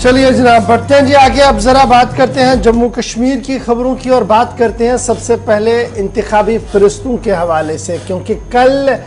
चलिए जनाब बढ़ते हैं जी आगे। अब जरा बात करते हैं जम्मू कश्मीर की खबरों की और बात करते हैं सबसे पहले इंतखाबी फरिश्तों के हवाले से, क्योंकि कल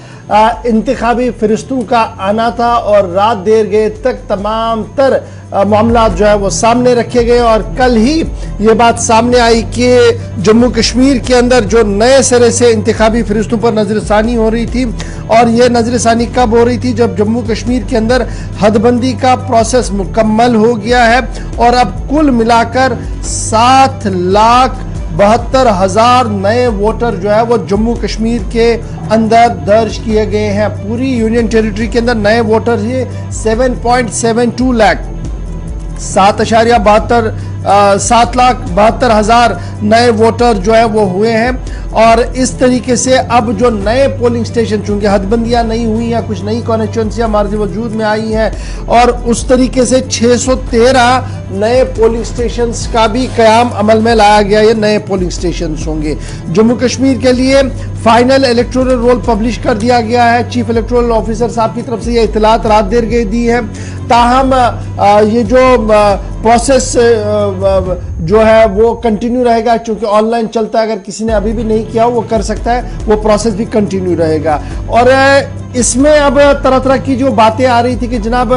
इंतखाबी फरिश्तों का आना था और रात देर गए तक तमाम तर मामला जो है वो सामने रखे गए और कल ही ये बात सामने आई कि जम्मू कश्मीर के अंदर जो नए सिरे से इंतखाबी फरिश्तों पर नजरसानी हो रही थी, और ये नजरसानी कब हो रही थी जब जम्मू कश्मीर के अंदर हदबंदी का प्रोसेस मुकम्मल हो गया है और अब कुल मिलाकर 7,72,000 नए वोटर जो है वो जम्मू कश्मीर के अंदर दर्ज किए गए हैं। पूरी यूनियन टेरिटरी के अंदर नए वोटर ये 7.72 लाख 7,72,000 नए वोटर जो है वो हुए हैं। और इस तरीके से अब जो नए पोलिंग स्टेशन, चूंकि हदबंदियां नहीं हुई हैं, कुछ नई कॉन्स्टिट्यूंसियां हमारे वजूद में आई हैं और उस तरीके से 613 नए पोलिंग स्टेशंस का भी क़याम अमल में लाया गया। ये नए पोलिंग स्टेशंस होंगे। जम्मू कश्मीर के लिए फाइनल इलेक्टोरल रोल पब्लिश कर दिया गया है। चीफ इलेक्टोरल ऑफिसर साहब की तरफ से ये इतलात रात देर गई दी है। ताहम ये जो प्रोसेस जो है वो कंटिन्यू रहेगा, क्योंकि ऑनलाइन चलता है। अगर किसी ने अभी भी नहीं किया वो कर सकता है, वो प्रोसेस भी कंटिन्यू रहेगा। और इसमें अब तरह तरह की जो बातें आ रही थी कि जनाब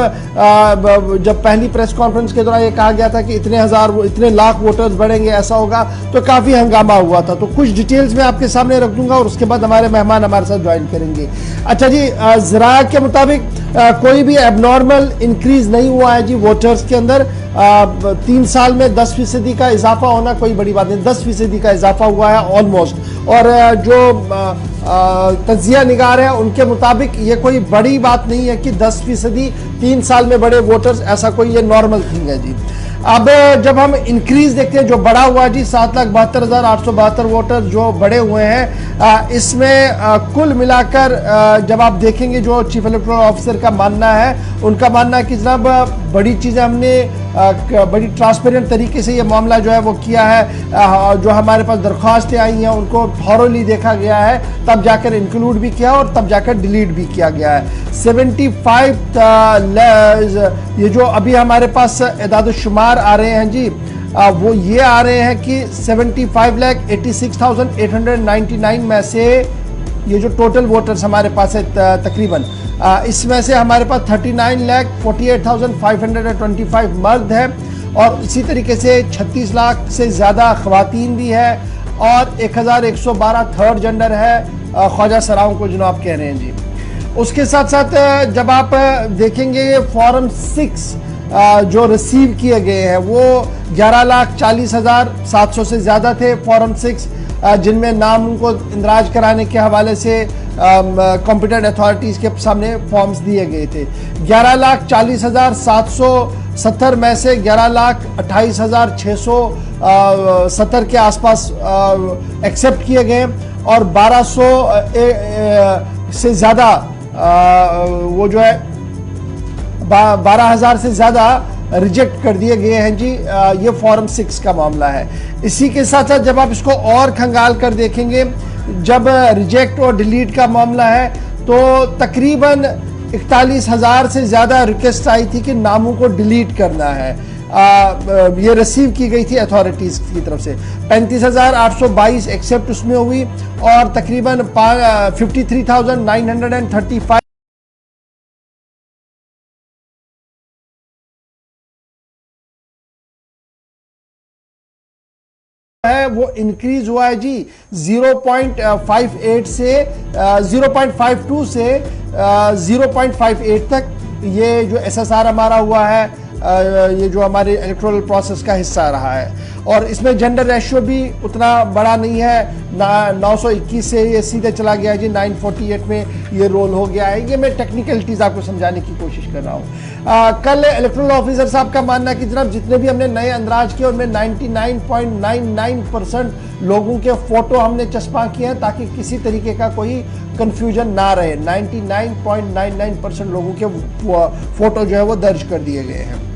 जब पहली प्रेस कॉन्फ्रेंस के दौरान ये कहा गया था कि इतने लाख वोटर्स बढ़ेंगे, ऐसा होगा, तो काफ़ी हंगामा हुआ था। तो कुछ डिटेल्स मैं आपके सामने रख दूंगा और उसके बाद हमारे मेहमान हमारे साथ ज्वाइन करेंगे। अच्छा जी, ज़राया के मुताबिक कोई भी एबनॉर्मल इंक्रीज नहीं हुआ है जी वोटर्स के अंदर। 3 साल में 10% का इजाफा होना कोई बड़ी बात नहीं, 10% का इजाफा हुआ है ऑलमोस्ट। और जो तज्जिया निगार है उनके मुताबिक ये कोई बड़ी बात नहीं है कि 10% 3 साल में बड़े वोटर्स, ऐसा कोई ये नॉर्मल थिंग है जी। अब जब हम इंक्रीज देखते हैं जो बड़ा हुआ जी 7,72,872 वोटर जो बड़े हुए हैं, इसमें कुल मिलाकर जब आप देखेंगे जो चीफ इलेक्टोरल ऑफिसर का मानना है, उनका मानना है कि जनाब बड़ी चीज़ें हमने बड़ी ट्रांसपेरेंट तरीके से ये मामला जो है वो किया है। जो हमारे पास दरख्वास्तें आई हैं उनको थॉरोली देखा गया है, तब जाकर इंक्लूड भी किया और तब जाकर डिलीट भी किया गया है। 75 ये जो अभी हमारे पास एदाद-ओ-शुमार आ रहे हैं जी, वो ये आ रहे हैं कि 75,86,899 में से ये जो टोटल वोटर्स हमारे पास है तकरीबन, इसमें से हमारे पास 39,48,525 मर्द है और इसी तरीके से 36 लाख से ज़्यादा ख़वातीन भी है और 1,112 थर्ड जेंडर है, ख्वाजा सराओं को जिन्हों आप कह रहे हैं जी। उसके साथ साथ जब आप देखेंगे फॉर्म 6 जो रिसीव किए गए हैं वो 11,40,700 से ज़्यादा थे फॉर्म 6, जिनमें नाम उनको इंदराज कराने के हवाले से कॉम्पिटेंट अथॉरिटीज़ के सामने फॉर्म्स दिए गए थे। 11,40,770 में से 11,28,670 के आसपास एक्सेप्ट किए गए और 1,200 से ज़्यादा वो जो है 12,000 से ज़्यादा रिजेक्ट कर दिए गए हैं जी। ये फॉर्म 6 का मामला है। इसी के साथ साथ जब आप इसको और खंगाल कर देखेंगे, जब रिजेक्ट और डिलीट का मामला है तो तकरीबन 41,000 से ज़्यादा रिक्वेस्ट आई थी कि नामों को डिलीट करना है। ये रिसीव की गई थी अथॉरिटीज़ की तरफ से। 35,822 एक्सेप्ट उसमें हुई और तकरीबन 53,935 है वो इंक्रीज हुआ है जी 0.58 से 0.52 से 0.58 तक। ये जो SSR हमारा हुआ है, ये जो हमारे इलेक्टोरल प्रोसेस का हिस्सा रहा है और इसमें जेंडर रेशियो भी उतना बड़ा नहीं है। 921 से ये सीधे चला गया जी 948 में ये रोल हो गया है। ये मैं टेक्निकलिटीज़ आपको समझाने की कोशिश कर रहा हूँ। कल इलेक्टोरल ऑफिसर साहब का मानना है कि जनाब जितने भी हमने नए अंदराज किए उनमें 99.99% लोगों के फ़ोटो हमने चस्पा किए हैं ताकि किसी तरीके का कोई कन्फ्यूजन ना रहे। 99.99% लोगों के फ़ोटो जो है वो दर्ज कर दिए गए हैं।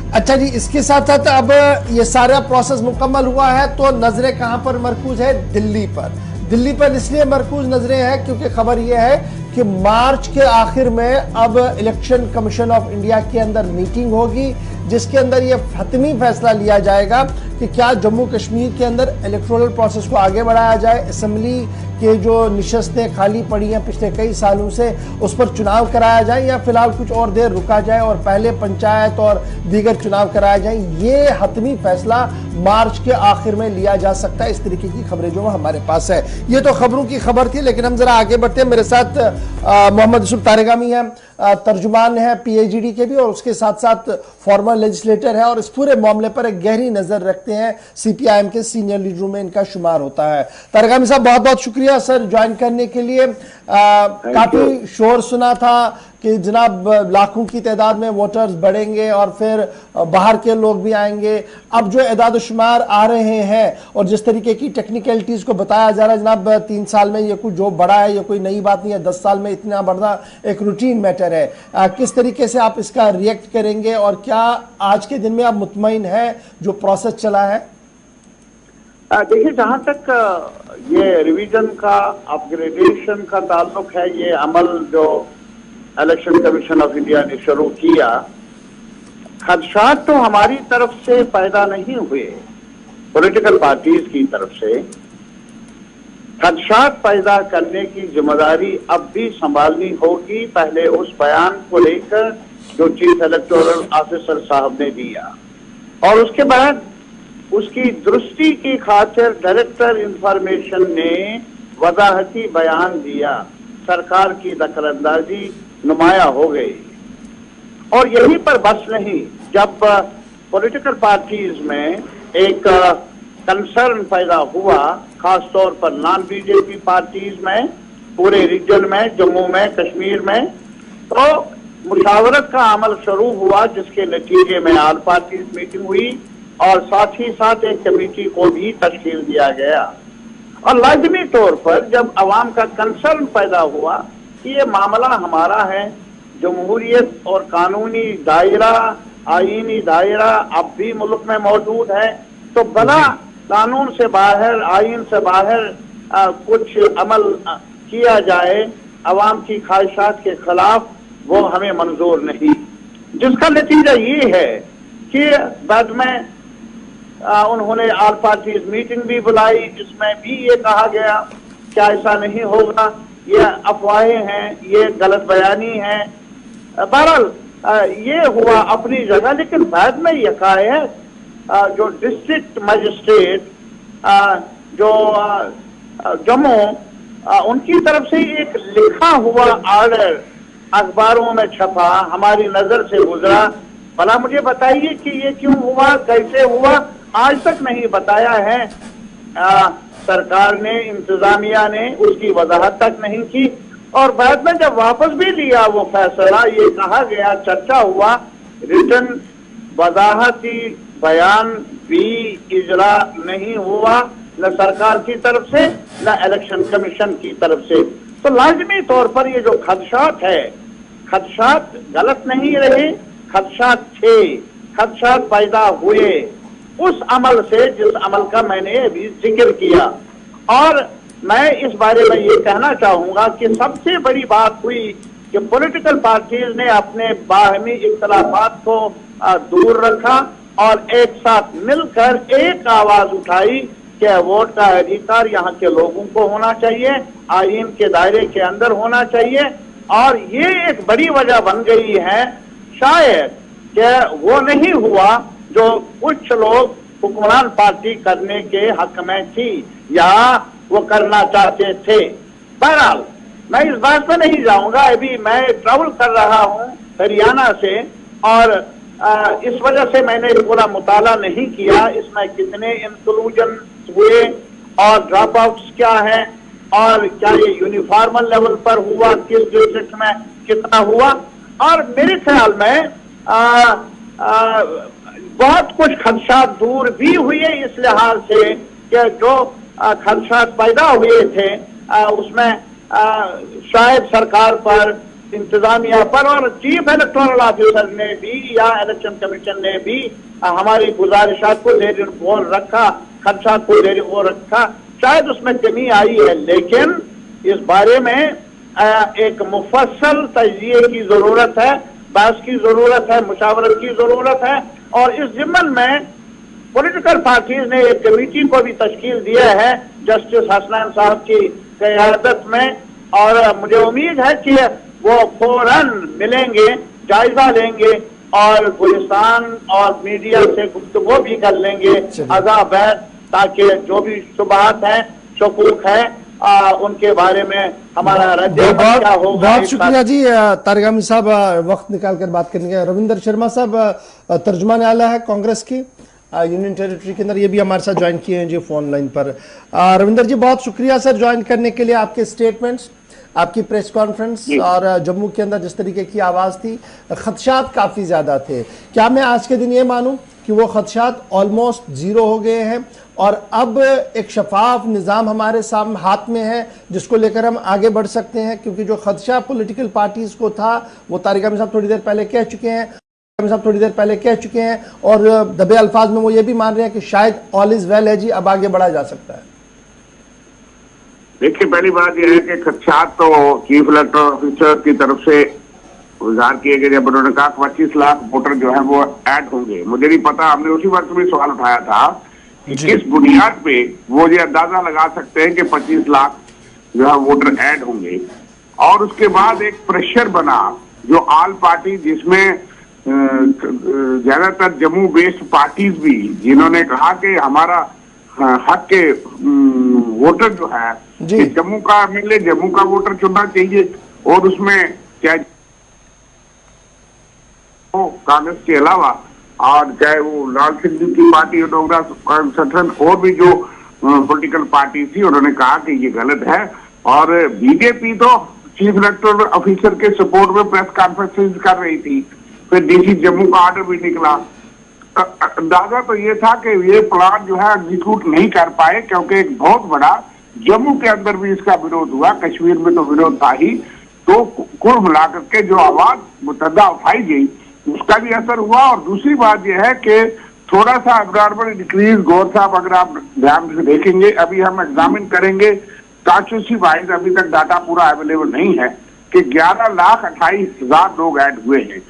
अच्छा जी, इसके साथ साथ अब ये सारा प्रोसेस मुकम्मल हुआ है तो नजरें कहां पर मरकूज है? दिल्ली पर। दिल्ली पर इसलिए मरकूज नजरें हैं क्योंकि खबर यह है कि मार्च के आखिर में अब इलेक्शन कमीशन ऑफ इंडिया के अंदर मीटिंग होगी, जिसके अंदर यह हतमी फैसला लिया जाएगा कि क्या जम्मू कश्मीर के अंदर इलेक्टोरल प्रोसेस को आगे बढ़ाया जाए, असेंबली के जो निशस्तें खाली पड़ी हैं पिछले कई सालों से उस पर चुनाव कराया जाए, या फिलहाल कुछ और देर रुका जाए और पहले पंचायत और दीगर चुनाव कराया जाए। ये हतमी फैसला मार्च के आखिर में लिया जा सकता है। इस तरीके की खबरें जो हमारे पास है। ये तो खबरों की खबर थी, लेकिन हम जरा आगे बढ़ते हैं। मेरे साथ मोहम्मद यूसुफ तारेगामी है, तर्जुमान है पीएचडी के भी, और उसके साथ साथ फॉर्मर लेजिस्लेटर है, और इस पूरे मामले पर एक गहरी नजर रखते हैं। सीपीआईएम के सीनियर लीडरों में इनका शुमार होता है। तारेगामी साहब, बहुत बहुत शुक्रिया सर ज्वाइन करने के लिए। काफी शोर सुना था कि जनाब लाखों की तादाद में वोटर्स बढ़ेंगे और फिर बाहर के लोग भी आएंगे। अब जो एदाद शुमार आ रहे हैं और जिस तरीके की टेक्निकलिटीज को बताया जा रहा है जनाब, 3 साल में ये कुछ जो बढ़ा है ये कोई नई बात नहीं है, 10 साल में इतना बढ़ना एक रूटीन मैटर है। किस तरीके से आप इसका रिएक्ट करेंगे और क्या आज के दिन में आप मुतमईन है जो प्रोसेस चला है? देखिए, जहां तक ये रिवीजन का अपग्रेडेशन का ताल्लुक है, ये अमल जो इलेक्शन कमीशन ऑफ इंडिया ने शुरू किया, खदशात तो हमारी तरफ से पैदा नहीं हुए, पॉलिटिकल पार्टीज की तरफ से। खदशात पैदा करने की जिम्मेदारी अब भी संभालनी होगी, पहले उस बयान को लेकर जो चीफ इलेक्टोरल ऑफिसर साहब ने दिया, और उसके बाद उसकी दुरुस्ती की खातिर डायरेक्टर इंफॉर्मेशन ने वजाहती बयान दिया। सरकार की दखलंदाजी नुमाया हो गई, और यहीं पर बस नहीं, जब पॉलिटिकल पार्टीज में एक कंसर्न पैदा हुआ, खासतौर पर नॉन बीजेपी पार्टीज में, पूरे रीजन में, जम्मू में, कश्मीर में, तो मुशावरत का अमल शुरू हुआ, जिसके नतीजे में ऑल पार्टीज मीटिंग हुई और साथ ही साथ एक कमेटी को भी तश्कील दिया गया। और लाजमी तौर पर जब अवाम का कंसर्न पैदा हुआ कि ये मामला हमारा है, जमहूरियत और कानूनी दायरा, आईनी दायरा अब भी मुल्क में मौजूद है, तो भला कानून से बाहर, आईन से बाहर कुछ अमल किया जाए अवाम की ख्वाहिशात के खिलाफ, वो हमें मंजूर नहीं। जिसका नतीजा ये है कि बाद में उन्होंने ऑल पार्टीज मीटिंग भी बुलाई, जिसमें भी ये कहा गया कि ऐसा नहीं होगा, ये अफवाहें हैं, ये गलत बयानी है। बहरहाल ये हुआ अपनी जगह, लेकिन बाद में ये कहा है जो डिस्ट्रिक्ट मजिस्ट्रेट जो जम्मू, उनकी तरफ से एक लिखा हुआ ऑर्डर अखबारों में छपा, हमारी नजर से गुजरा। भला मुझे बताइए कि ये क्यों हुआ, कैसे हुआ, आज तक नहीं बताया है सरकार ने, इंतजामिया ने उसकी वजाहत तक नहीं की। और बाद में जब वापस भी लिया वो फैसला, ये कहा गया, चर्चा हुआ, रिटर्न वजाहती बयान भी इजरा नहीं हुआ, न सरकार की तरफ से न इलेक्शन कमीशन की तरफ से। तो लाजमी तौर पर ये जो खदशात है, खदशात गलत नहीं रहे, खदशात थे, खदशात पैदा हुए उस अमल से जिस अमल का मैंने अभी जिक्र किया। और मैं इस बारे में ये कहना चाहूंगा कि सबसे बड़ी बात हुई कि पॉलिटिकल पार्टीज ने अपने बाहमी इख्तलाफात को दूर रखा और एक साथ मिलकर एक आवाज उठाई कि वोट का अधिकार यहाँ के लोगों को होना चाहिए, आईन के दायरे के अंदर होना चाहिए। और ये एक बड़ी वजह बन गई है शायद कि वो नहीं हुआ जो कुछ लोग हुक्मरान पार्टी करने के हक में थी या वो करना चाहते थे। बहरहाल मैं इस बात में नहीं जाऊंगा, अभी मैं ट्रैवल कर रहा हूं हरियाणा से, और इस वजह से मैंने पूरा मुताला नहीं किया इसमें कितने इंक्लूजन हुए और ड्रॉप आउट्स क्या है, और क्या ये यूनिफॉर्मल लेवल पर हुआ, किस डिस्ट्रिक्ट में कितना हुआ। और मेरे ख्याल में बहुत कुछ खदशात दूर भी हुए इस लिहाज से कि जो खदशात पैदा हुए थे उसमें शायद सरकार पर, इंतजामिया पर और चीफ इलेक्टोरल ऑफिसर ने भी या इलेक्शन कमीशन ने भी हमारी गुजारिशात को जेर गौर रखा, खदशात को जेर गौर रखा, शायद उसमें कमी आई है। लेकिन इस बारे में एक मुफस्सल तजिए की जरूरत है, बहस की जरूरत है, मुशावरत की जरूरत है। और इस जिम्मन में पॉलिटिकल पार्टीज ने एक कमेटी को भी तश्कील दिया है जस्टिस हसनैन साहब की क़यादत में, और मुझे उम्मीद है कि वो फौरन मिलेंगे, जायजा लेंगे और गुलिस्तान और मीडिया से गुफ्तगू भी कर लेंगे अज़ाबैर, ताकि जो भी शुबहात हैं, शकूक है, उनके बारे में हमारा रद्द-ए-अमल क्या होगा। बहुत शुक्रिया जी तारिक अहमद साहब, वक्त निकाल कर बात करने के। रविंदर शर्मा साहब तर्जुमान आला है कांग्रेस की यूनियन टेरिटरी के अंदर, ये भी हमारे साथ ज्वाइन किए हैं जी फोन लाइन पर। रविंदर जी बहुत शुक्रिया सर ज्वाइन करने के लिए, आपके स्टेटमेंट्स, आपकी प्रेस कॉन्फ्रेंस, और जम्मू के अंदर जिस तरीके की आवाज़ थी, खदशात काफ़ी ज़्यादा थे। क्या मैं आज के दिन ये मानूं कि वो खदशात ऑलमोस्ट ज़ीरो हो गए हैं और अब एक शफाफ निज़ाम हमारे सामने हाथ में है जिसको लेकर हम आगे बढ़ सकते हैं? क्योंकि जो खदशा पॉलिटिकल पार्टीज़ को था वो तारिक अहमद साहब थोड़ी देर पहले कह चुके हैं और दबे अल्फाज में वो ये भी मान रहे हैं कि शायद ऑल इज़ वेल है जी, अब आगे बढ़ा जा सकता है। देखिए, पहली बात यह है कि खदशात तो चीफ इलेक्टोरल ऑफिसर की तरफ से उजागर किए गए जब उन्होंने कहा 25 लाख वोटर जो है वो ऐड होंगे। मुझे नहीं पता, हमने उसी वक्त भी सवाल उठाया था कि किस बुनियाद पे वो ये अंदाजा लगा सकते हैं कि 25 लाख जो है वोटर ऐड होंगे। और उसके बाद एक प्रेशर बना जो ऑल पार्टी, जिसमें ज्यादातर जम्मू बेस्ड पार्टीज भी, जिन्होंने कहा कि हमारा हक के वोटर जो है जम्मू का एमएलए जम्मू का वोटर चुनना चाहिए, और उसमें चाहे कांग्रेस के अलावा और चाहे वो लाल सिंह की पार्टी डोगरा संगठन और भी जो पॉलिटिकल पार्टी थी, उन्होंने कहा कि ये गलत है। और बीजेपी तो चीफ इलेक्टोरल ऑफिसर के सपोर्ट में प्रेस कॉन्फ्रेंस कर रही थी, फिर डीसी जम्मू का ऑर्डर भी निकला। अंदाजा तो ये था कि ये प्लान जो है एग्जीक्यूट नहीं कर पाए, क्योंकि एक बहुत बड़ा जम्मू के अंदर भी इसका विरोध हुआ, कश्मीर में तो विरोध था ही। तो कुल मिलाकर के जो आवाज मुतद्दा उठाई गई उसका भी असर हुआ। और दूसरी बात यह है कि थोड़ा सा एब्नॉर्मल डिक्रीज, गौर साहब अगर आप ध्यान से देखेंगे, अभी हम एग्जामिन करेंगे कॉन्स्टिट्यूंसी वाइज, अभी तक डाटा पूरा अवेलेबल नहीं है, कि 11,28,000 लोग ऐड हुए हैं।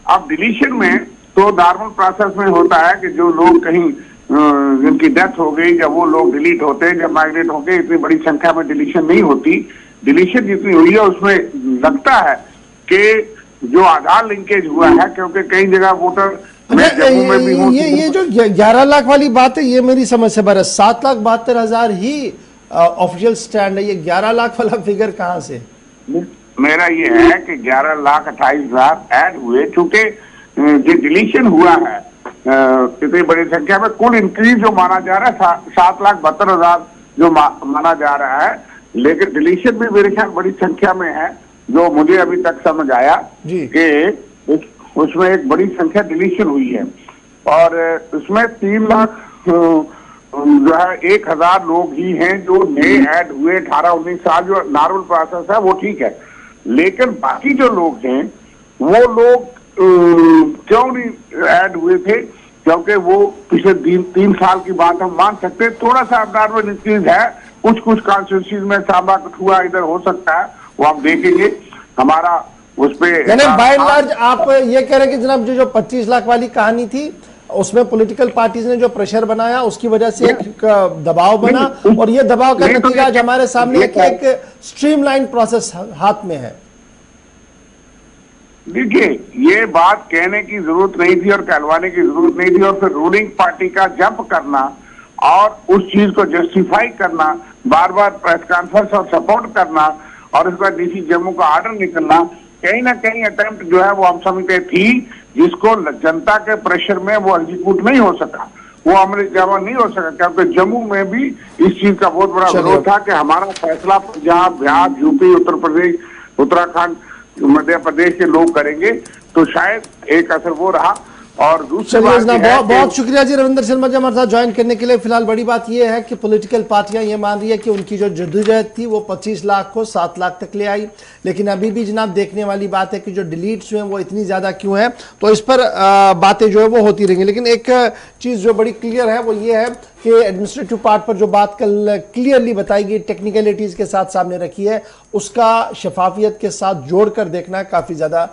अब डिलीशन में तो नॉर्मल प्रोसेस में होता है कि जो लोग कहीं जिनकी डेथ हो गई, जब वो लोग डिलीट होते हैं, जब माइग्रेट हो गए, इतनी बड़ी संख्या में डिलीशन नहीं होती। डिलीशन जितनी हुई है उसमें लगता है कि जो आधार लिंकेज हुआ है, क्योंकि कई जगह वोटर जम्मू में भी ये जो 11 लाख वाली बात है, ये मेरी समझ से बाहर है। 7,72,000 ही ऑफिशियल स्टैंड है, ये 11 लाख वाला फिगर कहाँ से? मेरा ये है कि 11,28,000 ऐड हुए, चूंकि जो डिलीशन हुआ है इतनी बड़ी संख्या में, कुल इंक्रीज जो माना जा रहा है 7,72,000 जो माना जा रहा है, लेकिन डिलीशन भी मेरे ख्याल बड़ी संख्या में है। जो मुझे अभी तक समझ आया कि उसमें एक बड़ी संख्या डिलीशन हुई है, और उसमें 3 लाख जो है 1,000 लोग ही हैं जो नए ऐड हुए 18-19 साल, जो नॉर्मल प्रोसेस है वो ठीक है। लेकिन बाकी जो लोग हैं वो लोग क्यों नहीं ऐड हुए थे? क्योंकि वो पिछले 3 साल की बात हम मान सकते हैं। थोड़ा सा एब्नॉर्मल इंक्रीज है, कुछ कॉन्स्टिट्यूंसीज में, सांबा कठुआ इधर हो सकता है, वो हम देखेंगे। हमारा उस पे बाय एंड लार्ज आप ये कह रहे हैं कि जनाब जो 25 लाख वाली कहानी थी उसमें पॉलिटिकल पार्टीज ने जो प्रेशर बनाया उसकी वजह से एक दबाव बना, और ये दबाव का नतीजा आज हमारे सामने एक स्ट्रीमलाइन प्रोसेस हाथ में है। देखिए, ये बात कहने की जरूरत नहीं थी और कहलवाने की जरूरत नहीं थी, और फिर रूलिंग पार्टी का जंप करना और उस चीज को जस्टिफाई करना, बार बार प्रेस कॉन्फ्रेंस और सपोर्ट करना, और इस बार डीसी जम्मू का ऑर्डर निकलना, कहीं ना कहीं अटेम्प्ट जो है वो हम समझते थी, जिसको जनता के प्रेशर में वो एग्जीक्यूट नहीं हो सका, वो अमल जमा नहीं हो सका, क्योंकि जम्मू में भी इस चीज का बहुत बड़ा विरोध था कि हमारा फैसला पंजाब, बिहार, यूपी, उत्तर प्रदेश, उत्तराखंड, मध्य प्रदेश के लोग करेंगे। तो शायद एक असर वो रहा। और दूसरी चलिए बात जनाब, यह है बहुत शुक्रिया जी रविंदर शर्मा जी हमारे साथ ज्वाइन करने के लिए। फिलहाल बड़ी बात यह है कि पॉलिटिकल पार्टियां ये मान रही है कि उनकी जो जद्दोजहद थी वो 25 लाख को 7 लाख तक ले आई, लेकिन अभी भी जनाब देखने वाली बात है कि जो डिलीट्स हुए हैं वो इतनी ज्यादा क्यों है, तो इस पर बातें जो है वो होती रहेंगी। लेकिन एक चीज जो बड़ी क्लियर है वो ये है कि एडमिनिस्ट्रेटिव पार्ट पर जो बात कल क्लियरली बताई गई, टेक्निकलिटीज के साथ सामने रखी है, उसका शफाफियत के साथ जोड़कर देखना काफी ज्यादा